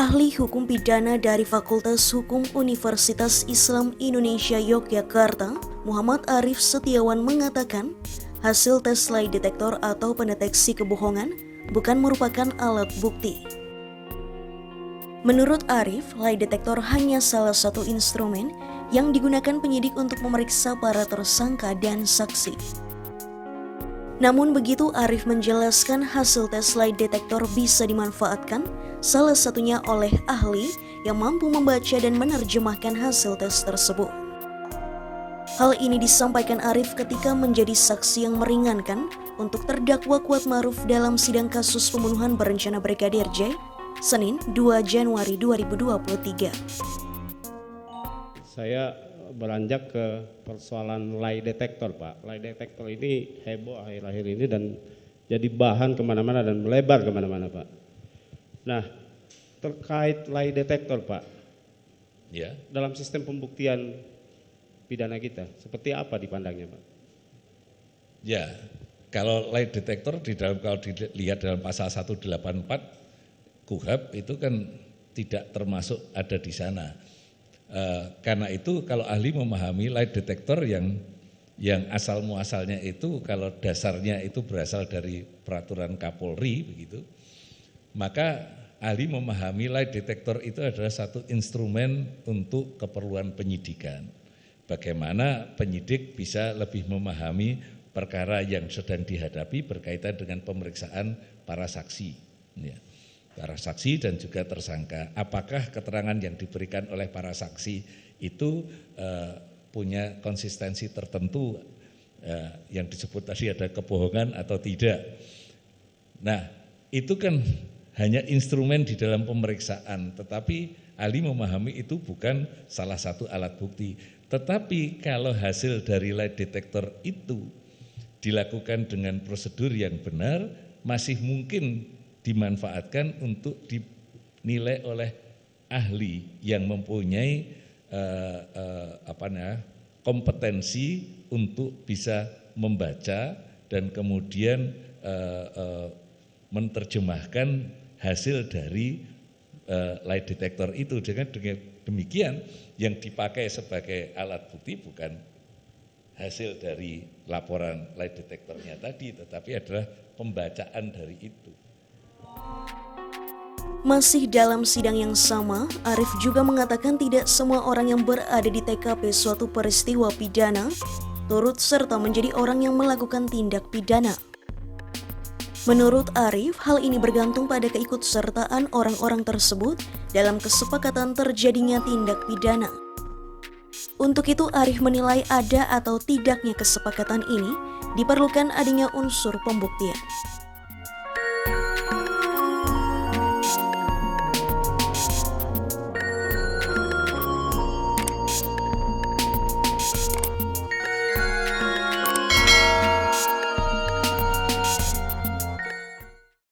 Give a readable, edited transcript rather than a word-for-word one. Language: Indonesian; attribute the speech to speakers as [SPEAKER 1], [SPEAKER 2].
[SPEAKER 1] Ahli Hukum Pidana dari Fakultas Hukum Universitas Islam Indonesia Yogyakarta, Muhammad Arif Setiawan mengatakan, hasil tes lie detektor atau pendeteksi kebohongan bukan merupakan alat bukti. Menurut Arif, lie detektor hanya salah satu instrumen yang digunakan penyidik untuk memeriksa para tersangka dan saksi. Namun begitu, Arif menjelaskan hasil tes lie detektor bisa dimanfaatkan salah satunya oleh ahli yang mampu membaca dan menerjemahkan hasil tes tersebut. Hal ini disampaikan Arif ketika menjadi saksi yang meringankan untuk terdakwa Kuatmaruf dalam sidang kasus pembunuhan berencana Brigadir J, Senin 2 Januari 2023.
[SPEAKER 2] Saya beranjak ke persoalan lie detektor, Pak. Lie detektor ini heboh akhir-akhir ini dan jadi bahan kemana-mana dan melebar kemana-mana, Pak. Nah, terkait lie detektor, Pak,
[SPEAKER 3] ya,
[SPEAKER 2] dalam sistem pembuktian pidana kita, seperti apa dipandangnya, Pak?
[SPEAKER 3] ya, kalau lie detektor kalau dilihat dalam pasal 184 KUHP itu kan tidak termasuk ada di sana. Karena itu kalau ahli memahami lie detektor yang asal muasalnya itu kalau dasarnya itu berasal dari peraturan Kapolri begitu, maka ahli memahami lie detektor itu adalah satu instrumen untuk keperluan penyidikan. Bagaimana penyidik bisa lebih memahami perkara yang sedang dihadapi berkaitan dengan pemeriksaan para saksi. Ya. Para saksi dan juga tersangka, apakah keterangan yang diberikan oleh para saksi itu punya konsistensi tertentu yang disebut tadi ada kebohongan atau tidak. Nah, itu kan hanya instrumen di dalam pemeriksaan, tetapi ahli memahami itu bukan salah satu alat bukti. Tetapi kalau hasil dari lie detektor itu dilakukan dengan prosedur yang benar, masih mungkin dimanfaatkan untuk dinilai oleh ahli yang mempunyai kompetensi untuk bisa membaca dan kemudian menerjemahkan hasil dari lie detektor itu. Dengan demikian yang dipakai sebagai alat bukti bukan hasil dari laporan lie detektornya tadi, tetapi adalah pembacaan dari itu.
[SPEAKER 1] Masih dalam sidang yang sama, Arif juga mengatakan tidak semua orang yang berada di TKP suatu peristiwa pidana turut serta menjadi orang yang melakukan tindak pidana. Menurut Arif, hal ini bergantung pada keikutsertaan orang-orang tersebut dalam kesepakatan terjadinya tindak pidana. Untuk itu, Arif menilai ada atau tidaknya kesepakatan ini diperlukan adanya unsur pembuktian.